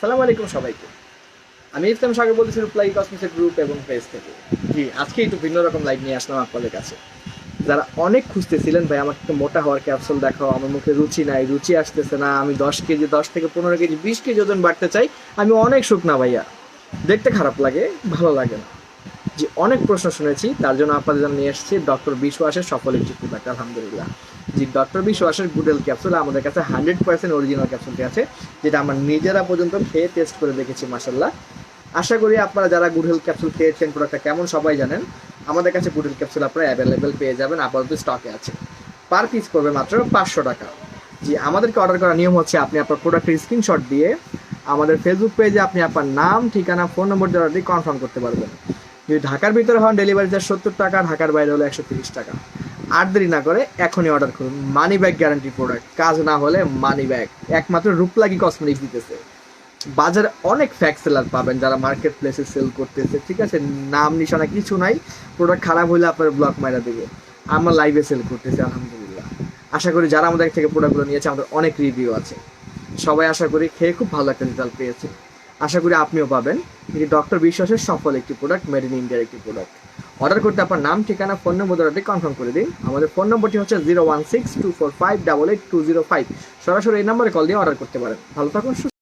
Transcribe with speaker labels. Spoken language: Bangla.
Speaker 1: আসসালামু আলাইকুম সবাইকে। আমি ইফতাম সাগর বলতেছি রিপ্লাই কসমেটিক্স গ্রুপ এবং পেজ থেকে। জি, আজকে একটু ভিন্ন রকম লাইভ নিয়ে আসলাম আপনাদের কাছে। যারা অনেক খুঁজতেছিলেন ভাই আমাকে একটু মোটা হওয়ার ক্যাপসুল দেখাও, আমার মুখে রুচি নাই, রুচি আসতেছে না, আমি 10 কেজি 10 থেকে 15 কেজি 20 কেজি ওজন বাড়তে চাই, আমি অনেক শুকনা ভাইয়া, দেখতে খারাপ লাগে, ভালো লাগে না। জি, অনেক প্রশ্ন শুনেছি, তার জন্য আপনাদের জন্য নিয়ে এসেছি ডক্টর বিশওয়াসের সফল একটি প্রোডাক্ট আলহামদুলিল্লাহ। জি, ডক্টর বিশওয়াসের গুডেল ক্যাপসুল আমাদের কাছে 100% অরিজিনাল ক্যাপসুলটি আছে, যেটা আমরা নিজেরা পর্যন্ত খেয়ে টেস্ট করে দেখেছি মাসাল্লাহ। আশা করি আপনারা যারা গুডেল ক্যাপসুল খেয়েছেন প্রোডাক্টটা কেমন সবাই জানেন। আমাদের কাছে গুডেল ক্যাপসুল আপনারা অ্যাভেলেবেল পেয়ে যাবেন, আপাতত স্টকে আছে। পার পিস পড়বে মাত্র 500 টাকা। জি, আমাদেরকে অর্ডার করার নিয়ম হচ্ছে আপনি আপনার প্রোডাক্টের স্ক্রিনশট দিয়ে আমাদের ফেসবুক পেজে আপনি আপনার নাম, ঠিকানা, ফোন নম্বর দিয়ে অর্ডারটি কনফার্ম করতে পারবেন। যদি ঢাকার ভিতরে হন ডেলিভারি চার্জ 70 টাকা, ঢাকার বাইরে হলে 130 টাকা। আর দেরি না করে এখনই অর্ডার করুন। মানি ব্যাগ গ্যারান্টি প্রোডাক্ট, কাজ না হলে মানি ব্যাগ। একমাত্র রূপলাগি কসমেটিক্স দিতেছে। বাজারে অনেক ফ্যাক সেলার পাবেন যারা মার্কেট প্লেসে সেল করতেছে, ঠিক আছে, নাম নিশানা কিছু নাই, প্রোডাক্ট খারাপ হলে আপনার ব্লক মাইরা দেবে। আমরা লাইভে সেল করতেছি আলহামদুলিল্লাহ। আশা করি যারা আমাদের থেকে প্রোডাক্টগুলো নিয়েছে আমাদের অনেক রিভিউ আছে, সবাই আশা করি খেয়ে খুব ভালো একটা রেজাল্ট পেয়েছে। আশা করি আপনিও পাবেন। এটি ডক্টর বিশ্বাসের সফল একটি প্রোডাক্ট, মেড ইন ইন্ডিয়ার একটি প্রোডাক্ট। অর্ডার করতে আপনার নাম, ঠিকানা, ফোন নম্বর দ্বারা কনফার্ম করে দিন। আমাদের ফোন নম্বরটি হচ্ছে 01624588205। সরাসরি এই নম্বরে কল দিয়ে অর্ডার করতে পারেন। ভালো থাকুন।